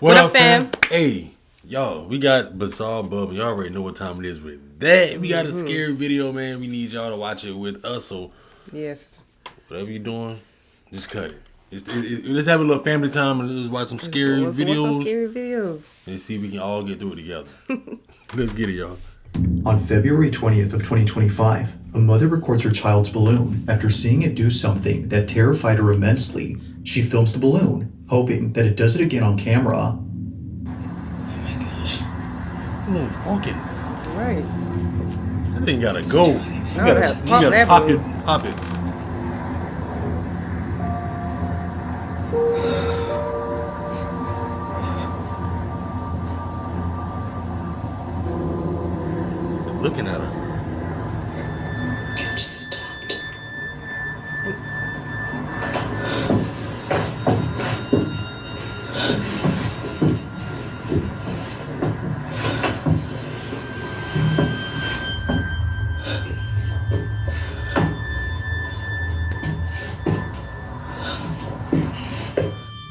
What up, fam? Hey, y'all, we got Bizarre Bub. Y'all already know what time it is with that. We got a scary video, man. We need y'all to watch it with us. So, yes, whatever you're doing, just cut it. Let's have a little family time and let's watch some scary videos. And see if we can all get through it together. Let's get it, y'all. On February 20th of 2025, a mother records her child's balloon after seeing it do something that terrified her immensely. She films the balloon, hoping that it does it again on camera. Oh my gosh. Come on, walking. Right. That thing gotta go. You gotta pop it. Looking at her. I'm stopped.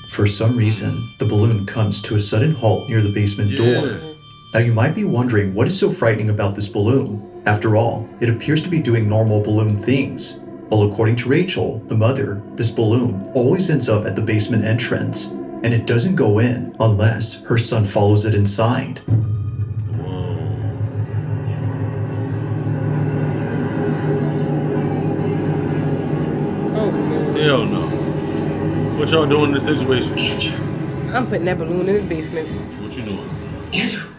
For some reason, the balloon comes to a sudden halt near the basement door. Now you might be wondering what is so frightening about this balloon. After all, it appears to be doing normal balloon things. Well, according to Rachel, the mother, this balloon always ends up at the basement entrance, and it doesn't go in unless her son follows it inside. Oh no. Hell no. What y'all doing in this situation? Andrew. I'm putting that balloon in the basement. What you doing? Andrew.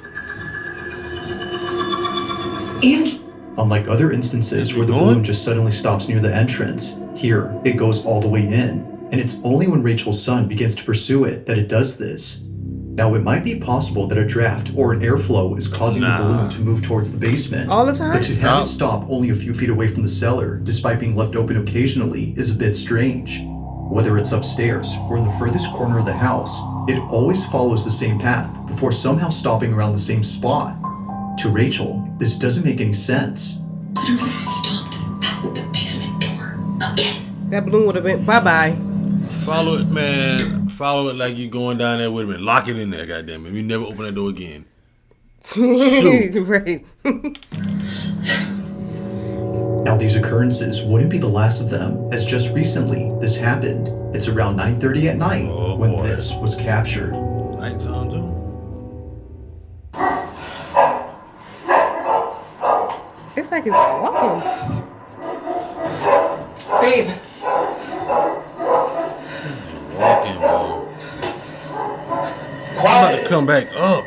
Unlike other instances where the balloon just suddenly stops near the entrance, here it goes all the way in, and it's only when Rachel's son begins to pursue it that it does this. Now it might be possible that a draft or an airflow is causing the balloon to move towards the basement, all the time, but to have it stop only a few feet away from the cellar, despite being left open occasionally, is a bit strange. Whether it's upstairs or in the furthest corner of the house, it always follows the same path before somehow stopping around the same spot. To Rachel, this doesn't make any sense. Literally stopped at the basement door. Okay. That balloon would have been bye-bye. Follow it, man. Follow it like you going down there with it. Lock it in there, goddammit. You never open that door again. Shoot. Right. Now these occurrences wouldn't be the last of them, as just recently this happened. It's around 9:30 at night when this was captured. Nighttime too? It's like it's walking. Babe. Walking, bro. I'm about to come back up.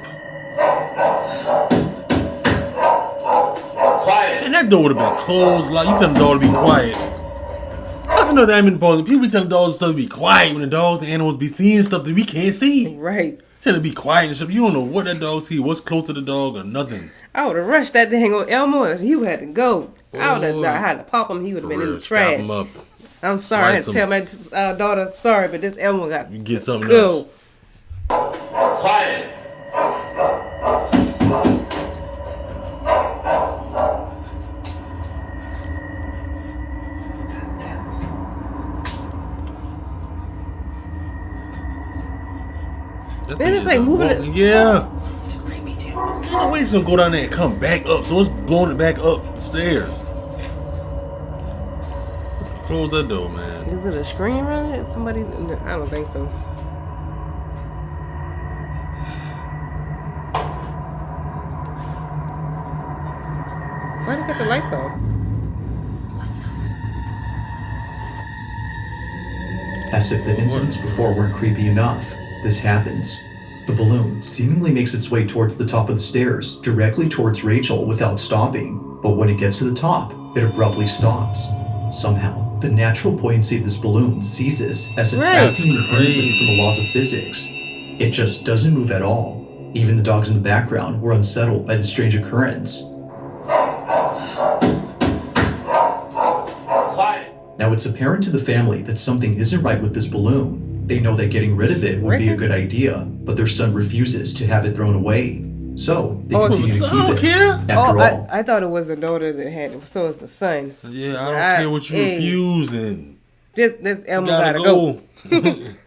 Quiet. And that door would have been closed. Like, you tell the dog to be quiet. That's another thing I'm important. People be telling dogs to be quiet when the dogs, the animals be seeing stuff that we can't see. Right. Tell them to be quiet and stuff. You don't know what that dog see, what's close to the dog or nothing. I would have rushed that dang on Elmo if he had to go. I would have had to pop him. He would have been in the trash. Stop him up. I'm sorry. I had to tell my daughter, sorry, but this Elmo got You get something go. else. Quiet. Then it's like moving it. Yeah. It's creepy, dude. Ain't no way it's gonna go down there and come back up. So it's blowing it back up the stairs. Close that door, man. Is it a screen running? Somebody? I don't think so. Why did they cut the lights off? As if the incidents before weren't creepy enough, this happens. The balloon seemingly makes its way towards the top of the stairs, directly towards Rachel without stopping, but when it gets to the top, it abruptly stops. Somehow, the natural buoyancy of this balloon ceases as if acting independently from the laws of physics. It just doesn't move at all. Even the dogs in the background were unsettled by the strange occurrence. Quiet. Now it's apparent to the family that something isn't right with this balloon. They know that getting rid of it would be a good idea, but their son refuses to have it thrown away. So they continue to keep it. After all, I thought it was the daughter that had it, so it's the son. Yeah, I don't care what you refusing. This Elmo gotta go.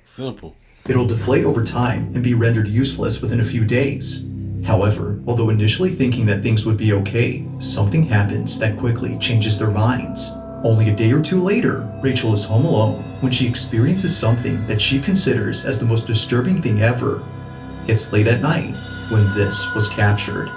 Simple. it'll deflate over time and be rendered useless within a few days. However, although initially thinking that things would be okay, something happens that quickly changes their minds. Only a day or two later, Rachel is home alone when she experiences something that she considers as the most disturbing thing ever. It's late at night when this was captured.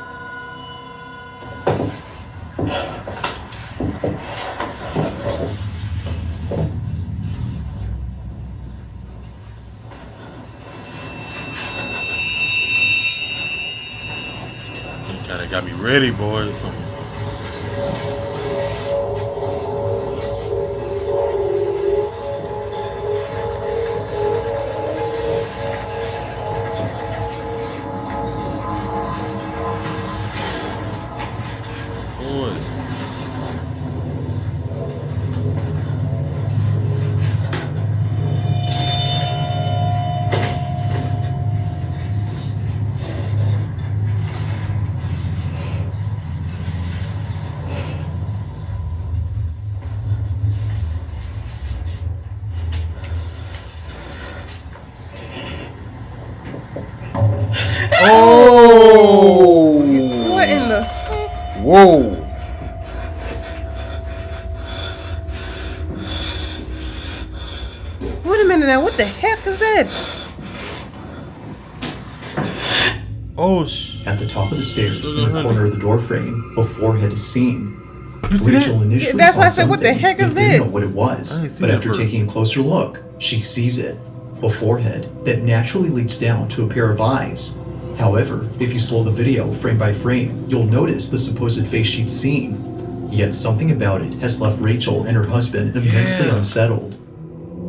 Kinda got me ready, boys. Oh! What in the? Whoa! Wait a minute now. What the heck is that? Oh, At the top of the stairs, in the corner of the door frame, a forehead is seen. You see Rachel that? initially That's saw why I said, something what the heck is and didn't this? know what it I was, didn't see but that after first. taking a closer look, she sees it. A forehead that naturally leads down to a pair of eyes. However, if you slow the video frame by frame, you'll notice the supposed face she'd seen. Yet something about it has left Rachel and her husband immensely unsettled.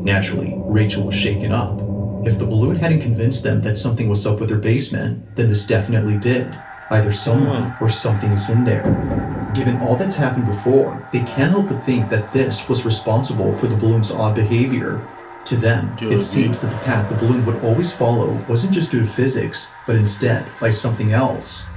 Naturally, Rachel was shaken up. If the balloon hadn't convinced them that something was up with their basement, then this definitely did. Either someone or something is in there. Given all that's happened before, they can't help but think that this was responsible for the balloon's odd behavior. To them, it seems that the path the balloon would always follow wasn't just due to physics, but instead by something else.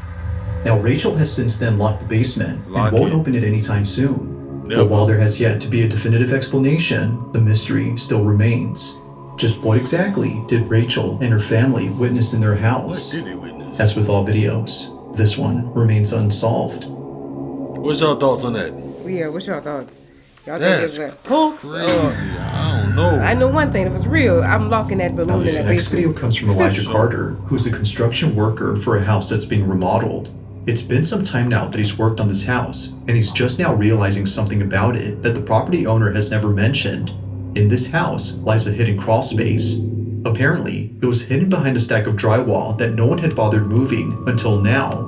Now, Rachel has since then locked the basement and won't open it anytime soon. But while there has yet to be a definitive explanation, the mystery still remains. Just what exactly did Rachel and her family witness in their house? What did they witness? As with all videos, this one remains unsolved. What's your thoughts on that? Yeah, what's your thoughts? Y'all That's think it's a hoax? Crazy. I don't know. I know one thing. If it's real, I'm locking that balloon Now, in this that next basement. video comes from Elijah Carter, who's a construction worker for a house that's being remodeled. It's been some time now that he's worked on this house, and he's just now realizing something about it that the property owner has never mentioned. In this house lies a hidden crawl space. Apparently, it was hidden behind a stack of drywall that no one had bothered moving until now.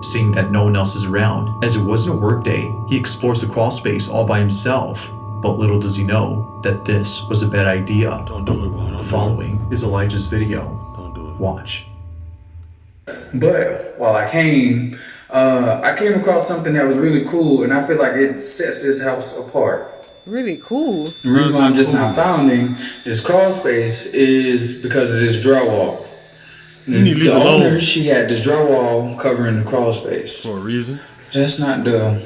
Seeing that no one else is around, as it wasn't a work day, he explores the crawl space all by himself. But little does he know that this was a bad idea. Don't do it, bro. Don't The following is Elijah's video. Don't do it. Watch. But while I came across something that was really cool, and I feel like it sets this house apart. Really cool. The reason why I'm just now founding this crawl space is because of this drywall. You need to leave The it alone. owner, she had this drywall covering the crawl space. For a reason. That's not the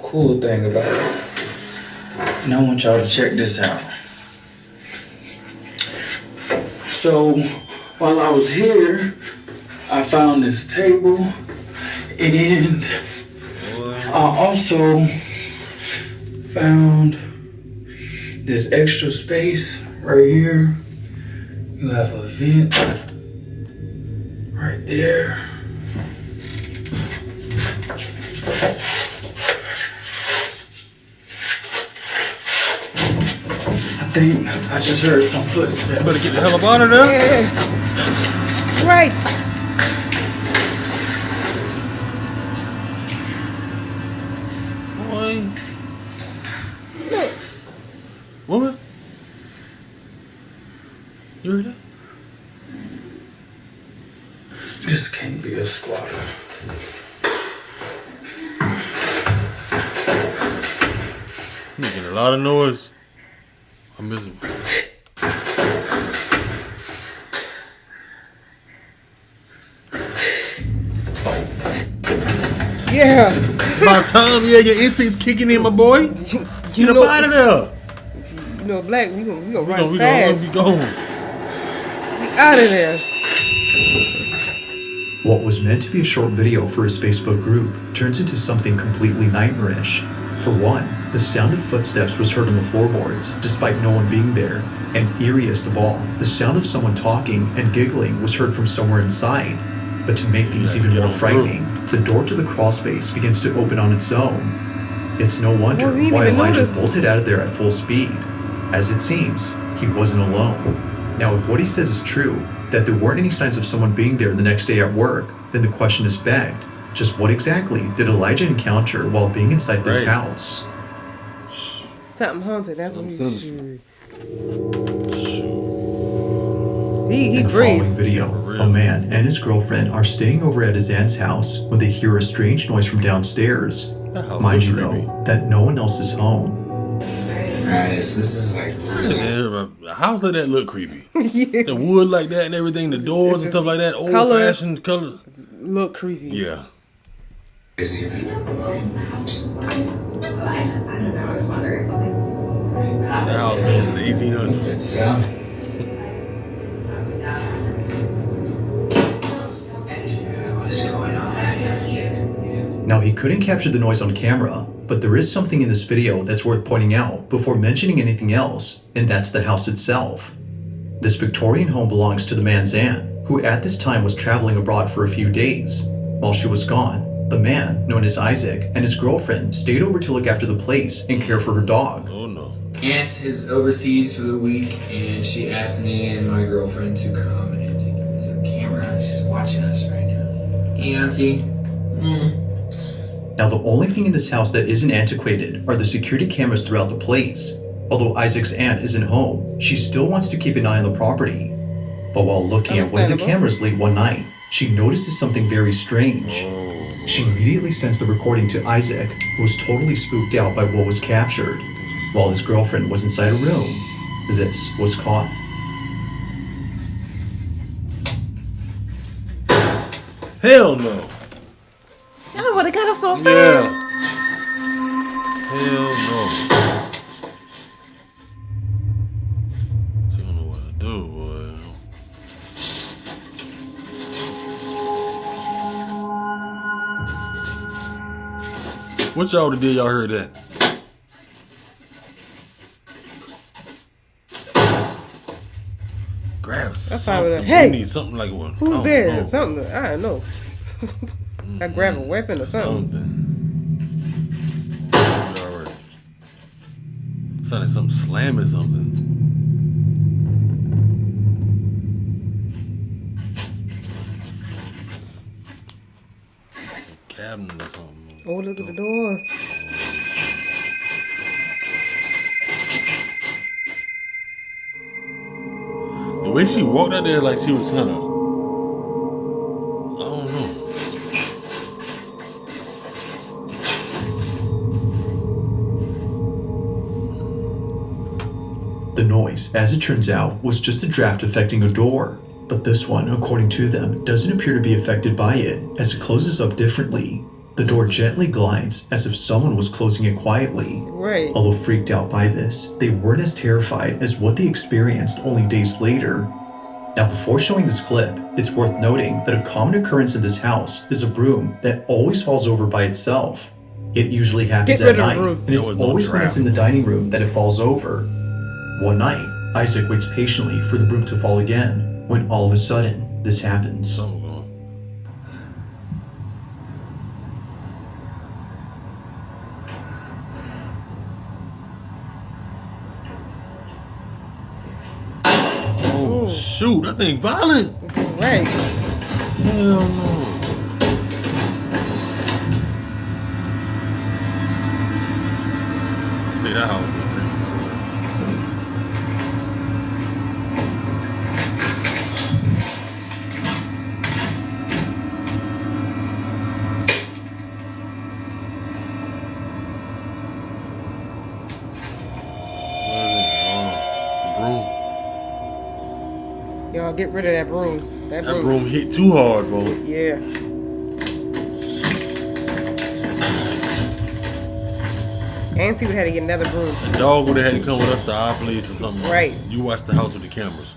cool thing about it. And I want y'all to check this out. So, while I was here, I found this table, and I also found this extra space right here. You have a vent right there. I think I just heard some footsteps. Better get the hell up out of there. Yeah. Right. Boy. Look. What? You heard that? This can't be a squatter. Making a lot of noise. I'm missing. Yeah. About time, yeah, your instincts kicking in, my boy. Get up out of there. You know, Black, we gonna We run gonna fast. be going. Out of there. What was meant to be a short video for his Facebook group turns into something completely nightmarish. For one, the sound of footsteps was heard on the floorboards, despite no one being there. And eeriest of all, the sound of someone talking and giggling was heard from somewhere inside. But to make things even more frightening, the door to the crawl space begins to open on its own. It's no wonder why Elijah bolted out of there at full speed. As it seems, he wasn't alone. Now, if what he says is true, that there weren't any signs of someone being there the next day at work, then the question is begged. Just what exactly did Elijah encounter while being inside this house? Something haunted. That's what he Something should. In the following video, a man and his girlfriend are staying over at his aunt's house when they hear a strange noise from downstairs. Mind you though, that no one else is home. Guys, this is like Yeah, a house like that look creepy. The wood like that and everything, the doors and stuff like that, old fashioned color. Look creepy. Yeah. crazy. I don't know. I was wondering something. That house was in the 1800s. It's what's going on? Now, he couldn't capture the noise on camera, but there is something in this video that's worth pointing out before mentioning anything else, and that's the house itself. This Victorian home belongs to the man's aunt, who at this time was traveling abroad for a few days. While she was gone, the man, known as Isaac, and his girlfriend stayed over to look after the place and care for her dog. Oh no. Aunt is overseas for the week, and she asked me and my girlfriend to come and take the camera. She's watching us right now. Hey, Auntie. Now, the only thing in this house that isn't antiquated are the security cameras throughout the place. Although Isaac's aunt isn't home, she still wants to keep an eye on the property. But while looking at one of the cameras late one night, she notices something very strange. She immediately sends the recording to Isaac, who was totally spooked out by what was captured. While his girlfriend was inside a room, this was caught. Hell no. Oh, well, they got us so fast. Yeah. Hell no. Don't know what to do, boy. What y'all did y'all heard that? Grab something. Hey, we need something like one. Who's there? Something. I don't know. I grab a weapon or something. Alright. Sounded like something slamming something. Cabinet or something. Oh, look at the door. The way she walked out there like she was kind of, I don't know. The noise, as it turns out, was just a draft affecting a door. But this one, according to them, doesn't appear to be affected by it, as it closes up differently. The door gently glides, as if someone was closing it quietly. Right. Although freaked out by this, they weren't as terrified as what they experienced only days later. Now, before showing this clip, it's worth noting that a common occurrence in this house is a broom that always falls over by itself. It usually happens at night, and it's always when it's in the dining room that it falls over. One night, Isaac waits patiently for the broom to fall again, when all of a sudden, this happens. Something going. Oh, shoot, that thing violent. Right. Hell no. See that house. Y'all get rid of that broom. That broom hit too hard, bro. Yeah. Auntie would have to get another broom. The dog would have had to come with us to our place or something. Right. You watch the house with the cameras.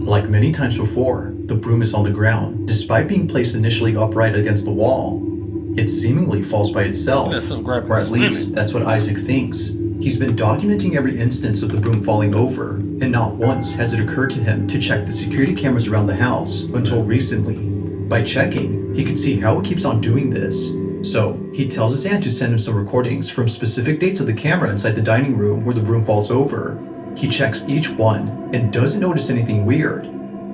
Like many times before, the broom is on the ground, despite being placed initially upright against the wall. It seemingly falls by itself, or at least that's what Isaac thinks. He's been documenting every instance of the broom falling over, and not once has it occurred to him to check the security cameras around the house until recently. By checking, he could see how it keeps on doing this. So, he tells his aunt to send him some recordings from specific dates of the camera inside the dining room where the broom falls over. He checks each one and doesn't notice anything weird.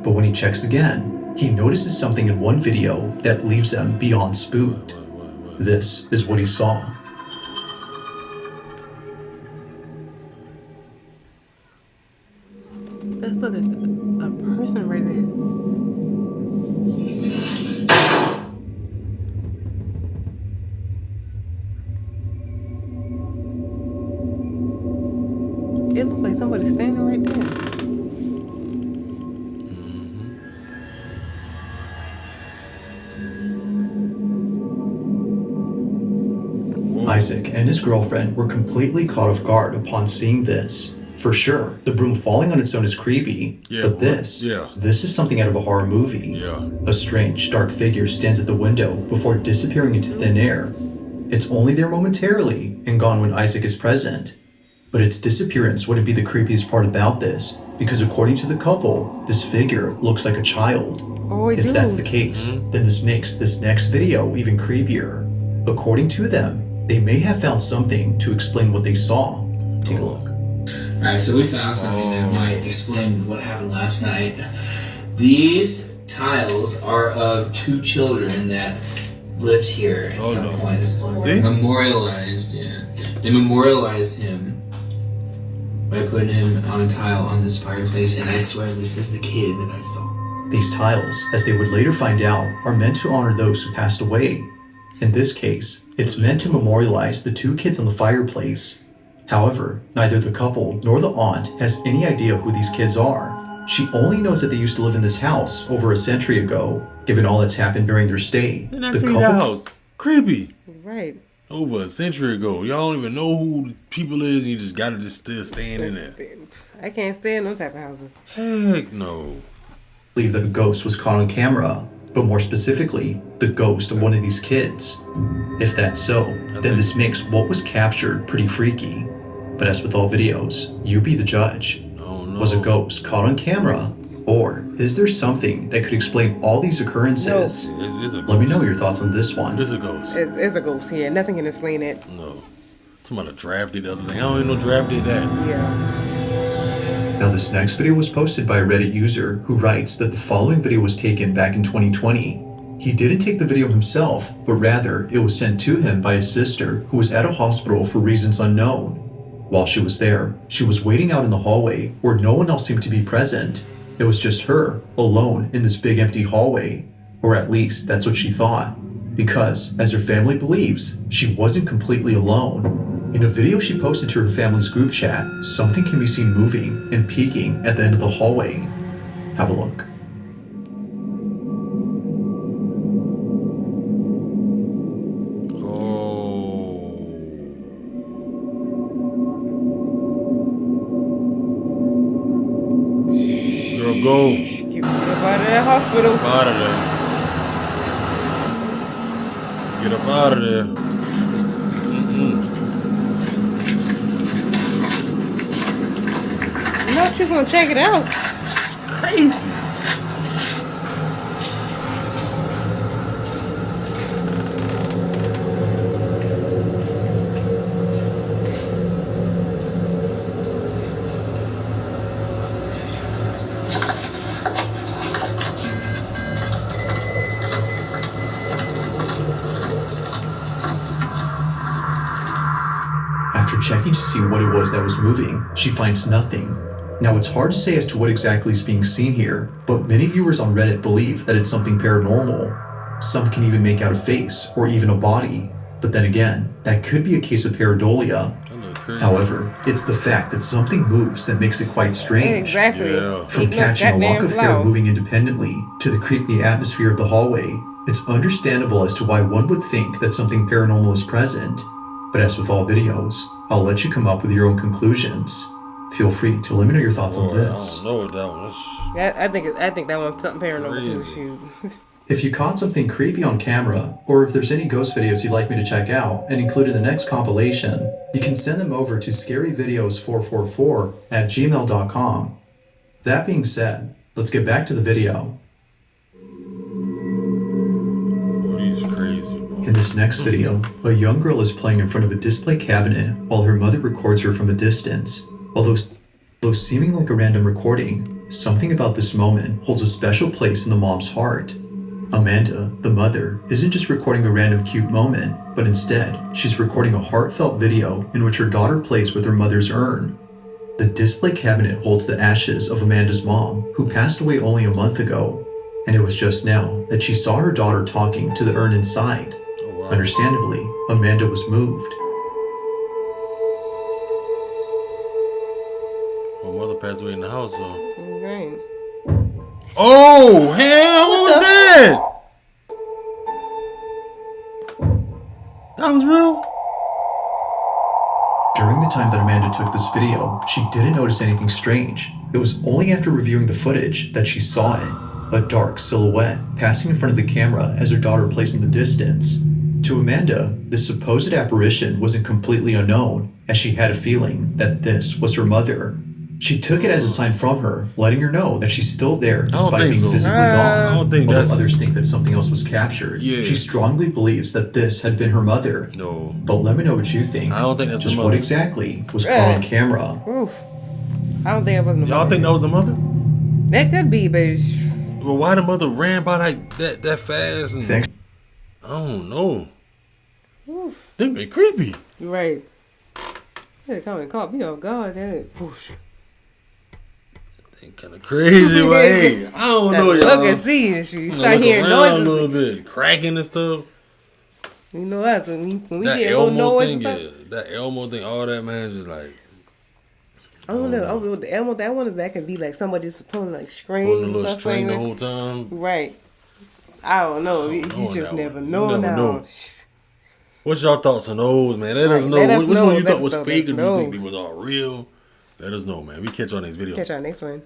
But when he checks again, he notices something in one video that leaves him beyond spooked. This is what he saw. Let's look at a person right there. It looked like somebody standing right there. Isaac and his girlfriend were completely caught off guard upon seeing this. For sure, the broom falling on its own is creepy, but this is something out of a horror movie. A strange, dark figure stands at the window before disappearing into thin air. It's only there momentarily and gone when Isaac is present. But its disappearance wouldn't be the creepiest part about this, because according to the couple, this figure looks like a child. If that's the case, then this makes this next video even creepier. According to them, they may have found something to explain what they saw. Take a look. Alright, so we found something that might explain what happened last night. These tiles are of 2 children that lived here at some point. This is memorialized, They memorialized him by putting him on a tile on this fireplace, and I swear this is the kid that I saw. These tiles, as they would later find out, are meant to honor those who passed away. In this case, it's meant to memorialize the 2 kids on the fireplace. However, neither the couple nor the aunt has any idea who these kids are. She only knows that they used to live in this house over a century ago, given all that's happened during their stay. Didn't I see the house? Creepy. Right. Over a century ago. Y'all don't even know who the people is, you just gotta just still stand in there. I can't stand those type of houses. Heck no. Believe that a ghost was caught on camera, but more specifically, the ghost of one of these kids. If that's so, then this makes what was captured pretty freaky. But as with all videos, you be the judge. Oh, no. Was a ghost caught on camera? Or is there something that could explain all these occurrences? No. It's a ghost. Let me know your thoughts on this one. It's a ghost. It's a ghost here. Nothing can explain it. No. Somebody drafted the other thing. I don't even know draft did that. Yeah. Now this next video was posted by a Reddit user who writes that the following video was taken back in 2020. He didn't take the video himself, but rather it was sent to him by his sister who was at a hospital for reasons unknown. While she was there, she was waiting out in the hallway where no one else seemed to be present. It was just her, alone in this big empty hallway. Or at least that's what she thought. Because, as her family believes, she wasn't completely alone. In a video she posted to her family's group chat, something can be seen moving and peeking at the end of the hallway. Have a look. Go. Get up out of that hospital. Get up out of there. Get up out of there. You know she's gonna check it out. Crazy. Checking to see what it was that was moving, she finds nothing. Now it's hard to say as to what exactly is being seen here, but many viewers on Reddit believe that it's something paranormal. Some can even make out a face or even a body, but then again, that could be a case of pareidolia. However, it's the fact that something moves that makes it quite strange. Exactly. Yeah. From catching a lock of hair moving independently to the creepy atmosphere of the hallway, it's understandable as to why one would think that something paranormal is present. But as with all videos, I'll let you come up with your own conclusions. Feel free to let me know your thoughts on I this. don't know what that one is. I think that one's something paranormal too. Crazy. Shoot. If you caught something creepy on camera, or if there's any ghost videos you'd like me to check out and include in the next compilation, you can send them over to scaryvideos444@gmail.com. That being said, let's get back to the video. He's crazy, bro. In this next video, a young girl is playing in front of a display cabinet while her mother records her from a distance. Although seeming like a random recording, something about this moment holds a special place in the mom's heart. Amanda, the mother, isn't just recording a random cute moment, but instead, she's recording a heartfelt video in which her daughter plays with her mother's urn. The display cabinet holds the ashes of Amanda's mom, who passed away only a month ago, and it was just now that she saw her daughter talking to the urn inside. Oh, wow. Understandably, Amanda was moved. My mother passed away in the house, so. Right. Oh, hell, what was that? That was real? During the time that Amanda took this video, she didn't notice anything strange. It was only after reviewing the footage that she saw it, a dark silhouette passing in front of the camera as her daughter plays in the distance. To Amanda, this supposed apparition wasn't completely unknown, as she had a feeling that this was her mother. She took it as a sign from her, letting her know that she's still there despite think being so. physically I gone. don't think Although that's- others think that something else was captured, Yeah. she strongly believes that this had been her mother. No. But let me know what you think. I don't think that's just her what mother. exactly was caught on camera. Oof. I don't think it was the Y'all mother. think that was the mother? That could be, but it's, Well, why the mother ran by like that fast? And Thanks. I don't know. They be creepy. right. They come and caught me off guard. That whoosh. They kind of crazy, but hey, I don't know, y'all. Look and see, and she You know, start look hearing around a noises. little bit, cracking and stuff. You know that's when we That hear little Elmo noise thing, and yeah, stuff. that Elmo thing, all that man, just like I don't know. The Elmo, that one, that could be like somebody just pulling like pulling strings. a little stuff string the like whole time. that. Right. I don't know. You know just that never one. know You never now. know. What's y'all thoughts on those, man? Let us Right, know. let us Which know one you if thought that was stuff fake is and you no. think they was all real? Let us know, man. We catch y'all next video. Catch y'all next one.